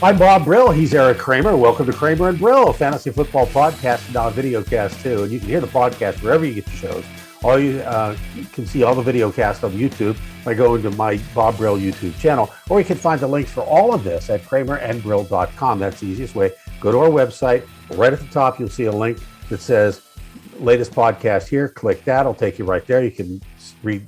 I'm Bob Brill. He's Erik Kramer. Welcome to Kramer and Brill, a fantasy football podcast and now a video cast too. And you can hear the podcast wherever you get your shows. All you can see all the video cast on YouTube by going to my Bob Brill YouTube channel, or you can find the links for all of this at kramerandbrill.com. That's the easiest way. Go to our website. Right at the top, you'll see a link that says latest podcast here. Click that. It'll take you right there. You can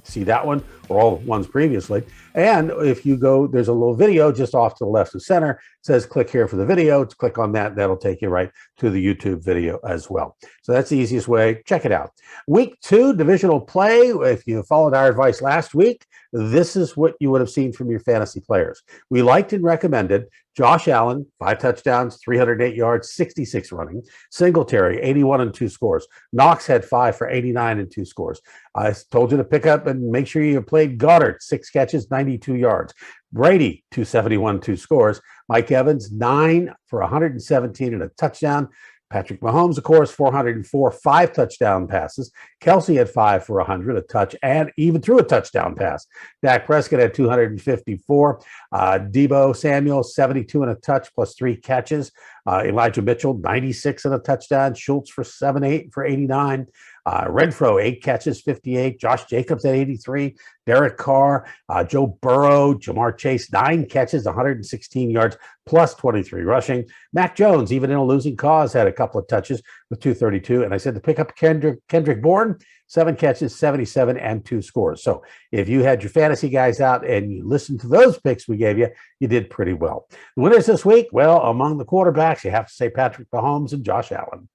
see that one or all the ones previously. And if you go, there's a little video just off to the left of center. It says click here for the video. Just click on that. That'll take you right to the YouTube video as well. So that's the easiest way. Check it out. Week 2, divisional play. If you followed our advice last week, this is what you would have seen from your fantasy players. We liked and recommended Josh Allen, 5 touchdowns, 308 yards, 66 running. Singletary, 81 and 2 scores. Knox had 5 for 89 and 2 scores. I told you to pick up and make sure you played Goddard, 6 catches, 92 yards. Brady, 271, 2 scores. Mike Evans, 9 for 117 and a touchdown. Patrick Mahomes, of course, 404, 5 touchdown passes. Kelsey had 5 for 100, a touch, and even threw a touchdown pass. Dak Prescott had 254. Deebo Samuel, 72 and a touch, plus 3 catches. Elijah Mitchell, 96 and a touchdown. Schultz for 7-8 for 89. Renfro, 8 catches, 58. Josh Jacobs at 83. Derek Carr, Joe Burrow, Jamar Chase, 9 catches, 116 yards, plus 23 rushing. Mac Jones, even in a losing cause, had a couple of touches with 232. And I said to pick up Kendrick Bourne, 7 catches, 77 and 2 scores. So if you had your fantasy guys out and you listened to those picks we gave you, you did pretty well. The winners this week, well, among the quarterbacks, you have to say Patrick Mahomes and Josh Allen.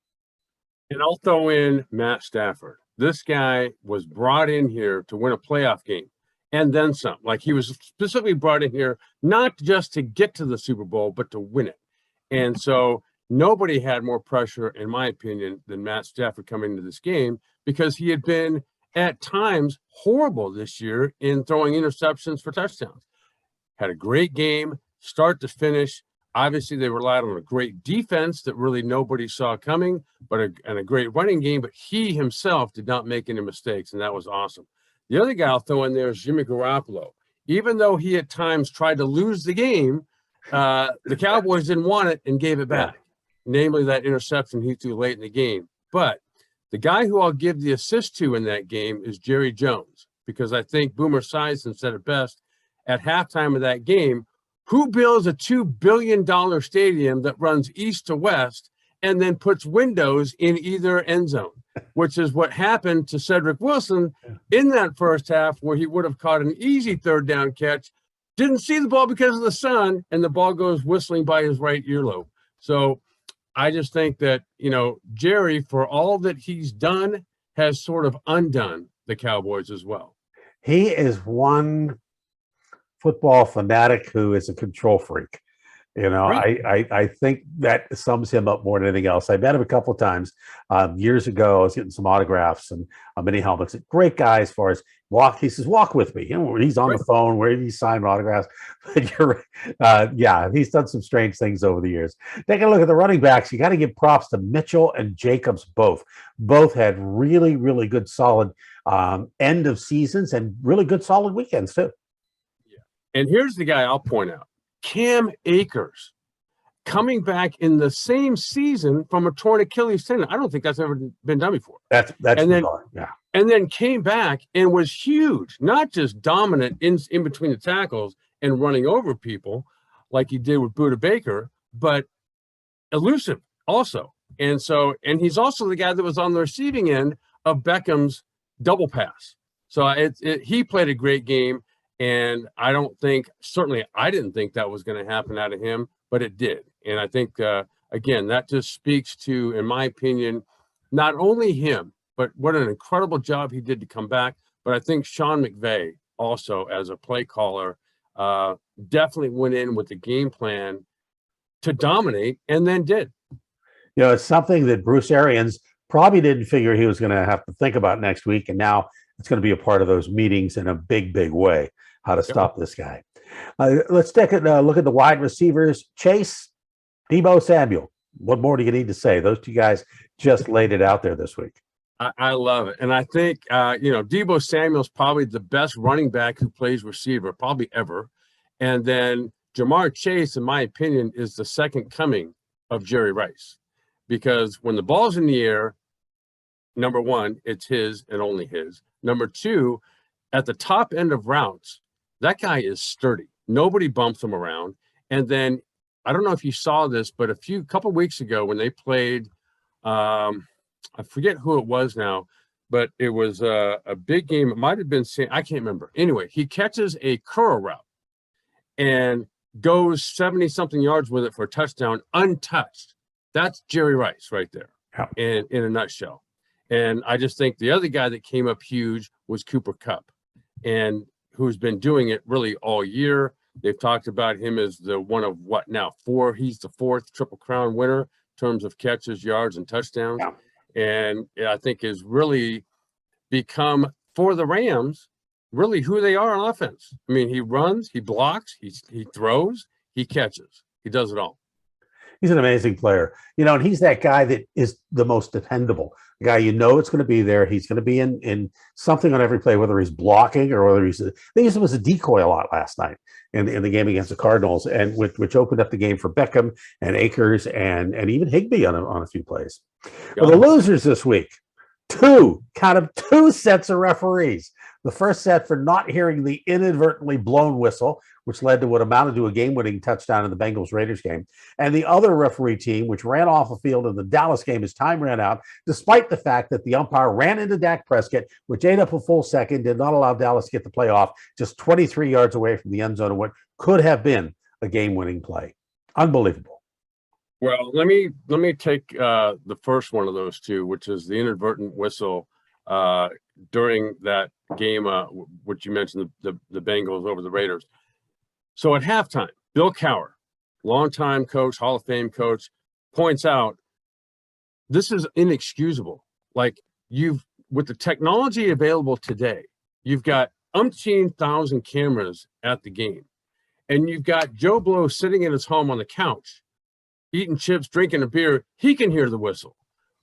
And I'll throw in Matt Stafford. This guy was brought in here to win a playoff game and then some. Like, he was specifically brought in here not just to get to the Super Bowl, but to win it. And so nobody had more pressure, in my opinion, than Matt Stafford coming into this game, because he had been at times horrible this year in throwing interceptions for touchdowns. Had a great game, start to finish. Obviously, they relied on a great defense that really nobody saw coming, and a great running game, but he himself did not make any mistakes, and that was awesome. The other guy I'll throw in there is Jimmy Garoppolo. Even though he at times tried to lose the game, the Cowboys didn't want it and gave it back, namely that interception he threw late in the game. But the guy who I'll give the assist to in that game is Jerry Jones, because I think Boomer Esiason said it best at halftime of that game. Who builds a $2 billion stadium that runs east to west and then puts windows in either end zone, which is what happened to Cedric Wilson in that first half, where he would have caught an easy 3rd down catch, didn't see the ball because of the sun, and the ball goes whistling by his right earlobe. So I just think that, Jerry, for all that he's done, has sort of undone the Cowboys as well. He is one football fanatic who is a control freak. Right. I think that sums him up more than anything else. I met him a couple of times years ago. I was getting some autographs and mini helmets. Great guy as far as walk. He says, walk with me. He's on the phone where he's signing autographs. But you're right. He's done some strange things over the years. Taking a look at the running backs, you got to give props to Mitchell and Jacobs both. Both had really, really good, solid end of seasons and really good, solid weekends too. And here's the guy I'll point out. Cam Akers, coming back in the same season from a torn Achilles tendon. I don't think that's ever been done before. That's bizarre. And then came back and was huge, not just dominant in between the tackles and running over people like he did with Budda Baker, but elusive also. And he's also the guy that was on the receiving end of Beckham's double pass. So he played a great game. And I didn't think that was going to happen out of him, but it did. And I think, again, that just speaks to, in my opinion, not only him, but what an incredible job he did to come back. But I think Sean McVay also, as a play caller, definitely went in with the game plan to dominate, and then did. It's something that Bruce Arians probably didn't figure he was going to have to think about next week. And now it's going to be a part of those meetings in a big, big way, how to stop this guy. Let's take a look at the wide receivers. Chase, Deebo Samuel. What more do you need to say? Those two guys just laid it out there this week. I love it. And I think, Deebo Samuel's probably the best running back who plays receiver, probably ever. And then Jamar Chase, in my opinion, is the second coming of Jerry Rice, because when the ball's in the air, number one, it's his and only his. Number two, at the top end of routes, that guy is sturdy. Nobody bumps him around. And then I don't know if you saw this, but couple weeks ago when they played, I forget who it was now, but it was a big game. It might have been, I can't remember. Anyway, he catches a curl route and goes 70-something yards with it for a touchdown, untouched. That's Jerry Rice right there, in a nutshell. And I just think the other guy that came up huge was Cooper Kupp, and who's been doing it really all year. They've talked about him as the one of what now? He's the fourth Triple Crown winner in terms of catches, yards, and touchdowns. Yeah. And I think has really become, for the Rams, really who they are on offense. I mean, he runs, he blocks, he throws, he catches. He does it all. He's an amazing player, and he's that guy that is the most dependable. The guy it's going to be there. He's going to be in something on every play, whether he's blocking or whether they used him as a decoy a lot last night in the game against the Cardinals, and which opened up the game for Beckham and Akers and even Higbee on a few plays. Well, the losers this week, two sets of referees. The first set for not hearing the inadvertently blown whistle, which led to what amounted to a game-winning touchdown in the Bengals-Raiders game. And the other referee team, which ran off the field in the Dallas game as time ran out, despite the fact that the umpire ran into Dak Prescott, which ate up a full second, did not allow Dallas to get the play off, just 23 yards away from the end zone of what could have been a game-winning play. Unbelievable. Well, let me take the first one of those two, which is the inadvertent whistle during that game, which you mentioned, the Bengals over the Raiders. So at halftime, Bill Cowher, longtime coach, Hall of Fame coach, points out this is inexcusable. Like, with the technology available today, you've got umpteen thousand cameras at the game, and you've got Joe Blow sitting in his home on the couch, eating chips, drinking a beer. He can hear the whistle,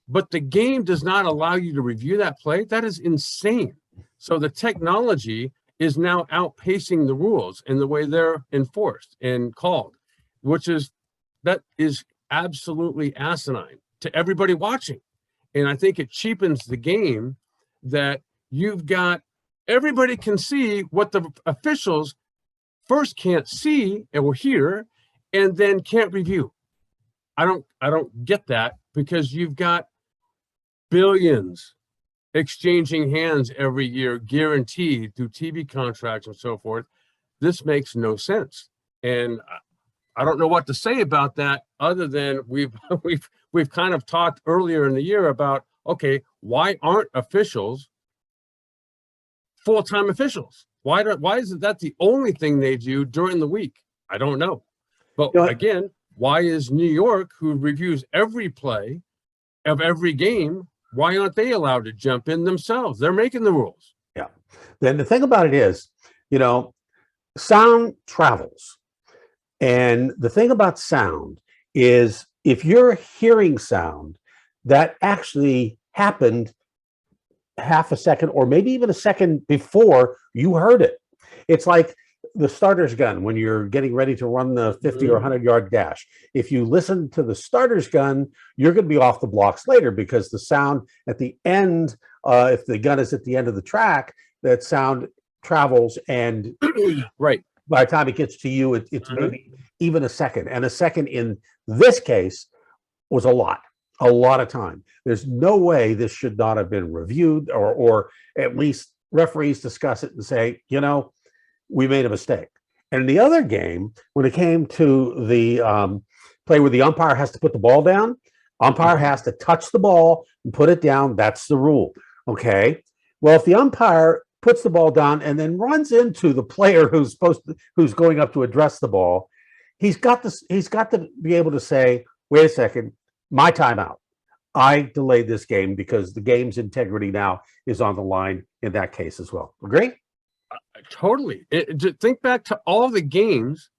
but the game does not allow you to review that play. That is insane. So the technology is now outpacing the rules in the way they're enforced and called, that is absolutely asinine to everybody watching. And I think it cheapens the game that you've got, everybody can see what the officials first can't see or hear, and then can't review. I don't get that, because you've got billions exchanging hands every year, guaranteed through TV contracts and so forth. This makes no sense, and I don't know what to say about that, other than we've kind of talked earlier in the year about, okay, why aren't officials full-time officials? Why isn't that the only thing they do during the week? I don't know. But again, why is New York, who reviews every play of every game, why aren't they allowed to jump in themselves? They're making the rules. Yeah. Then the thing about it is, sound travels. And the thing about sound is, if you're hearing sound that actually happened half a second or maybe even a second before you heard it, it's like the starter's gun when you're getting ready to run the 50 or 100-yard dash. If you listen to the starter's gun, you're going to be off the blocks later, because the sound at the end, if the gun is at the end of the track, that sound travels, and right, by the time it gets to you, it's maybe even a second. And a second in this case was a lot of time. There's no way this should not have been reviewed, or at least referees discuss it and say, we made a mistake. And in the other game, when it came to the play where the umpire has to put the ball down, umpire has to touch the ball and put it down. That's the rule. Okay. Well, if the umpire puts the ball down and then runs into the player who's going up to address the ball, he's got to be able to say, wait a second, my timeout. I delayed this game because the game's integrity now is on the line in that case as well. Agree? Totally. Think back to all the games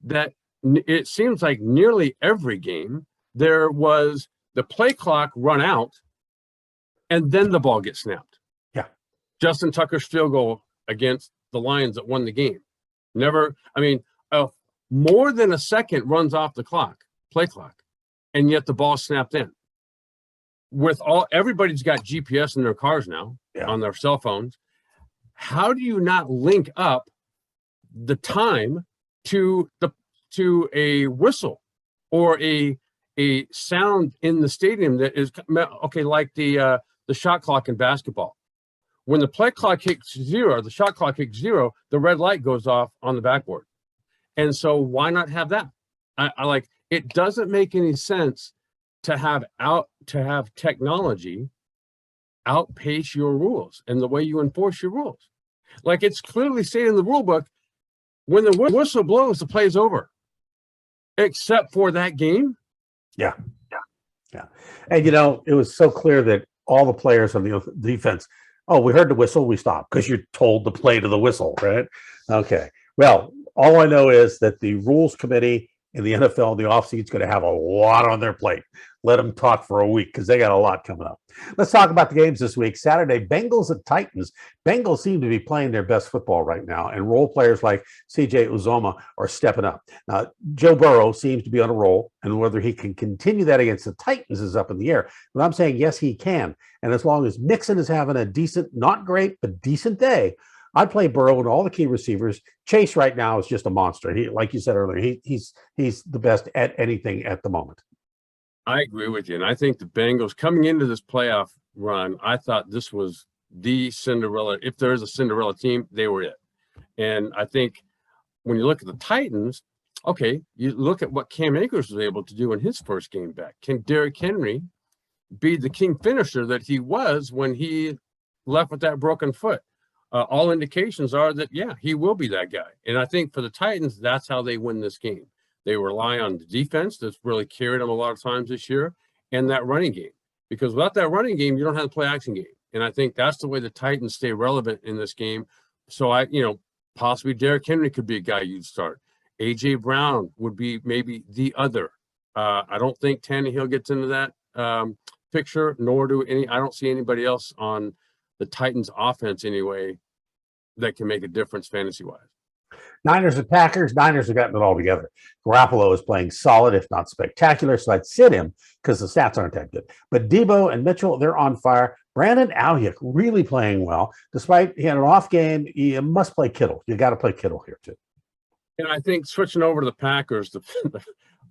that it seems like nearly every game there was the play clock run out and then the ball gets snapped. Yeah. Justin Tucker's field goal against the Lions that won the game. Never, more than a second runs off the play clock, and yet the ball snapped in. Everybody's got GPS in their cars now, on their cell phones. How do you not link up the time to a whistle or a sound in the stadium that is okay, like the shot clock in basketball? When the play clock hits zero, the shot clock hits zero, the red light goes off on the backboard. And so why not have that? I like, it doesn't make any sense to have technology outpace your rules and the way you enforce your rules. Like, it's clearly stated in the rule book, when the whistle blows, the play is over, except for that game. Yeah. And, it was so clear that all the players on the defense, we heard the whistle, we stopped, because you're told to play to the whistle, right? Okay. Well, all I know is that the rules committee in the NFL, the offseason, is going to have a lot on their plate. Let them talk for a week, because they got a lot coming up. Let's talk about the games this week. Saturday, Bengals at Titans. Bengals seem to be playing their best football right now, and role players like C.J. Uzomah are stepping up. Now, Joe Burrow seems to be on a roll, and whether he can continue that against the Titans is up in the air. But I'm saying, yes, he can. And as long as Mixon is having a decent, not great, but decent day, I'd play Brill and all the key receivers. Chase right now is just a monster. He, like you said earlier, he's the best at anything at the moment. I agree with you. And I think the Bengals, coming into this playoff run, I thought this was the Cinderella. If there is a Cinderella team, they were it. And I think when you look at the Titans, okay, you look at what Cam Akers was able to do in his first game back. Can Derrick Henry be the king finisher that he was when he left with that broken foot? All indications are that, he will be that guy. And I think for the Titans, that's how they win this game. They rely on the defense that's really carried them a lot of times this year, and that running game. Because without that running game, you don't have to play action game. And I think that's the way the Titans stay relevant in this game. So possibly Derrick Henry could be a guy you'd start. A.J. Brown would be maybe the other. I don't think Tannehill gets into that picture, I don't see anybody else on the Titans offense anyway that can make a difference fantasy-wise. Niners and Packers. Niners have gotten it all together. Garoppolo is playing solid, if not spectacular, so I'd sit him because the stats aren't that good. But Debo and Mitchell, they're on fire. Brandon Ayuk really playing well. Despite he had an off game, you must play Kittle. You got to play Kittle here, too. And I think switching over to the Packers,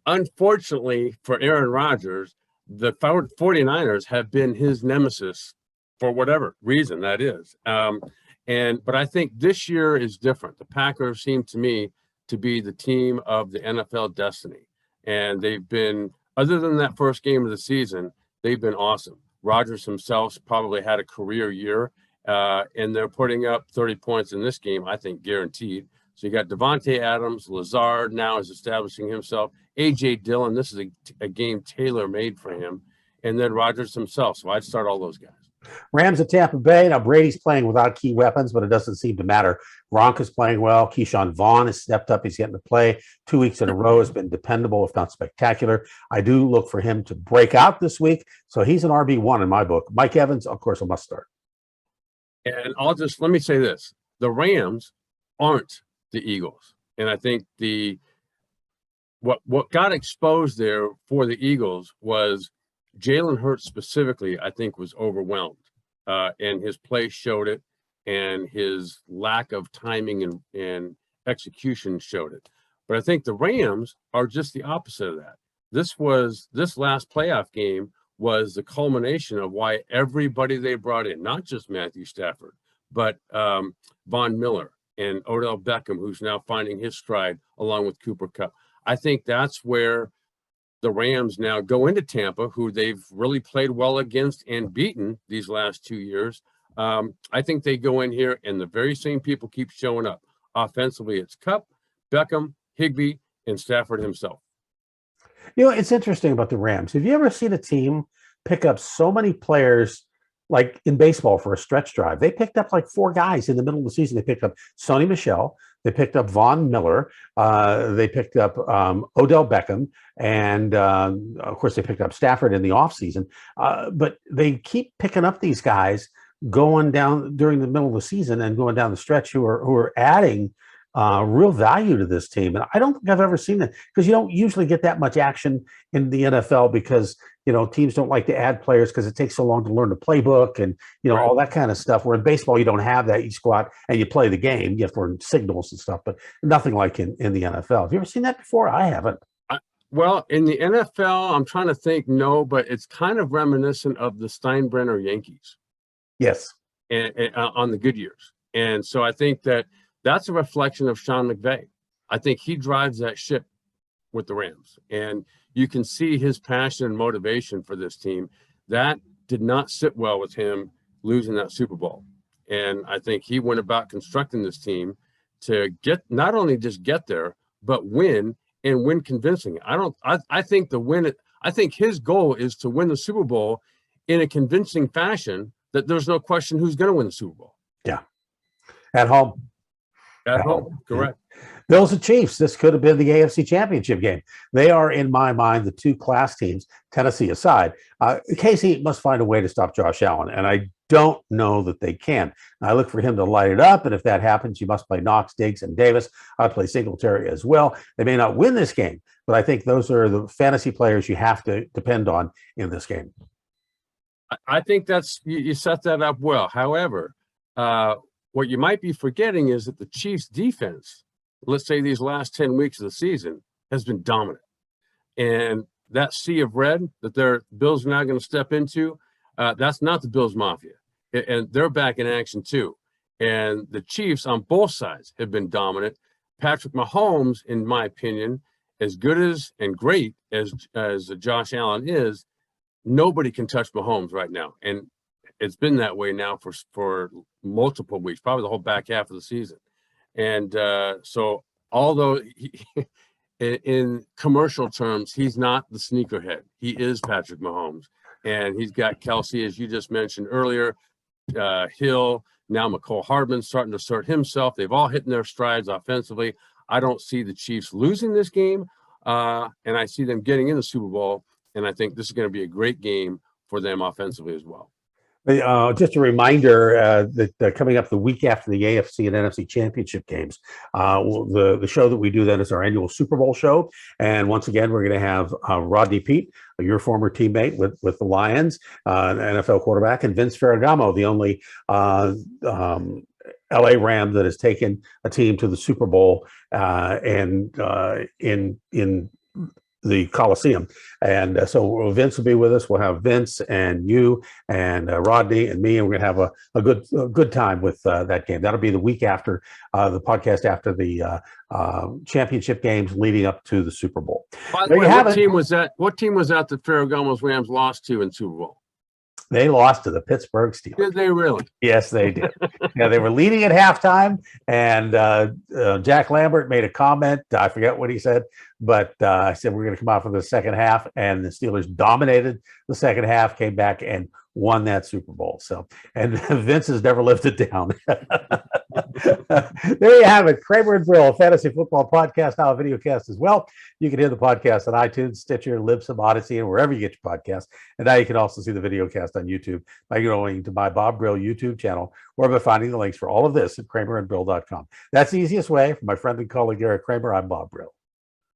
unfortunately for Aaron Rodgers, the 49ers have been his nemesis for whatever reason that is. But I think this year is different. The Packers seem to me to be the team of the NFL destiny. And they've been, other than that first game of the season, they've been awesome. Rodgers himself probably had a career year, and they're putting up 30 points in this game, I think, guaranteed. So you got Devontae Adams, Lazard now is establishing himself, A.J. Dillon, this is a game tailor-made for him, and then Rodgers himself. So I'd start all those guys. Rams at Tampa Bay. Now, Brady's playing without key weapons, but it doesn't seem to matter. Gronk is playing well. Keyshawn Vaughn has stepped up. He's getting to play 2 weeks in a row, has been dependable, if not spectacular. I do look for him to break out this week, so he's an RB1 in my book. Mike Evans, of course, a must start. And let me say this. The Rams aren't the Eagles. And I think what got exposed there for the Eagles was Jalen Hurts specifically, I think, was overwhelmed, and his play showed it, and his lack of timing and execution showed it. But I think the Rams are just the opposite of that. This last playoff game was the culmination of why everybody they brought in, not just Matthew Stafford, but Von Miller and Odell Beckham, who's now finding his stride along with Cooper Kupp. I think that's where the Rams now go into Tampa, who they've really played well against and beaten these last 2 years. I think they go in here and the very same people keep showing up. Offensively, it's Kupp, Beckham, Higbee, and Stafford himself. It's interesting about the Rams. Have you ever seen a team pick up so many players like in baseball for a stretch drive? They picked up like 4 guys in the middle of the season. They picked up Sony Michel. They picked up Von Miller. They picked up Odell Beckham. And, of course, they picked up Stafford in the offseason. But they keep picking up these guys going down during the middle of the season and going down the stretch who are adding real value to this team. And I don't think I've ever seen it, because you don't usually get that much action in the NFL, because teams don't like to add players because it takes so long to learn the playbook and Right. all that kind of stuff. Where in baseball you don't have that. You just go out and you play the game. You have to learn signals and stuff, but nothing like in the NFL. Have you ever seen that before? I haven't. Well, in the NFL, I'm trying to think. No, but it's kind of reminiscent of the Steinbrenner Yankees. Yes. And on the good years. And so I think that's a reflection of Sean McVay. I think he drives that ship with the Rams, and you can see his passion and motivation for this team. That did not sit well with him losing that Super Bowl. And I think he went about constructing this team to get, not only just get there, but win, and win convincing. I think I think his goal is to win the Super Bowl in a convincing fashion that there's no question who's going to win the Super Bowl. Yeah. At home. At home, correct. Bills and Chiefs. This could have been the AFC Championship game. They are, in my mind, the two class teams, Tennessee aside. Casey must find a way to stop Josh Allen, and I don't know that they can. I look for him to light it up, and if that happens, you must play Knox, Diggs, and Davis. I'd play Singletary as well. They may not win this game, but I think those are the fantasy players you have to depend on in this game. I think you set that up well. However, what you might be forgetting is that the Chiefs' defense, let's say these last 10 weeks of the season, has been dominant. And that sea of red that their Bills are now going to step into, that's not the Bills Mafia. And they're back in action too. And the Chiefs on both sides have been dominant. Patrick Mahomes, in my opinion, as good as and great as Josh Allen is, nobody can touch Mahomes right now. And it's been that way now for multiple weeks, probably the whole back half of the season. And so although in commercial terms, he's not the sneakerhead, he is Patrick Mahomes. And he's got Kelsey, as you just mentioned earlier, Hill, now McCole Hardman starting to assert himself. They've all hit in their strides offensively. I don't see the Chiefs losing this game, and I see them getting in the Super Bowl. And I think this is going to be a great game for them offensively as well. Just a reminder that coming up the week after the AFC and NFC championship games, the show that we do then is our annual Super Bowl show. And once again, we're going to have Rodney Peete, your former teammate with the Lions, an NFL quarterback, and Vince Ferragamo, the only LA Ram that has taken a team to the Super Bowl and in the Coliseum. And so Vince will be with us. We'll have Vince and you and Rodney and me, and we're gonna have a good time with that game. That'll be the week after the podcast after the championship games leading up to the Super Bowl. By the way, what team was that that Ferragamo's Rams lost to in Super Bowl? They lost to the Pittsburgh Steelers. Did they really? Yes, they did. Yeah, they were leading at halftime, and Jack Lambert made a comment. I forget what he said, but I said we're going to come out for the second half, and the Steelers dominated the second half, came back and won that Super Bowl. So, and Vince has never lived it down. There you have it. Kramer and Brill, fantasy football podcast, now a video cast as well. You can hear the podcast on iTunes, Stitcher, Libsyn, Odyssey, and wherever you get your podcasts. And now you can also see the video cast on YouTube by going to my Bob Brill YouTube channel, or by finding the links for all of this at kramerandbrill.com. That's the easiest way. For my friend and colleague Erik Kramer, I'm Bob Brill.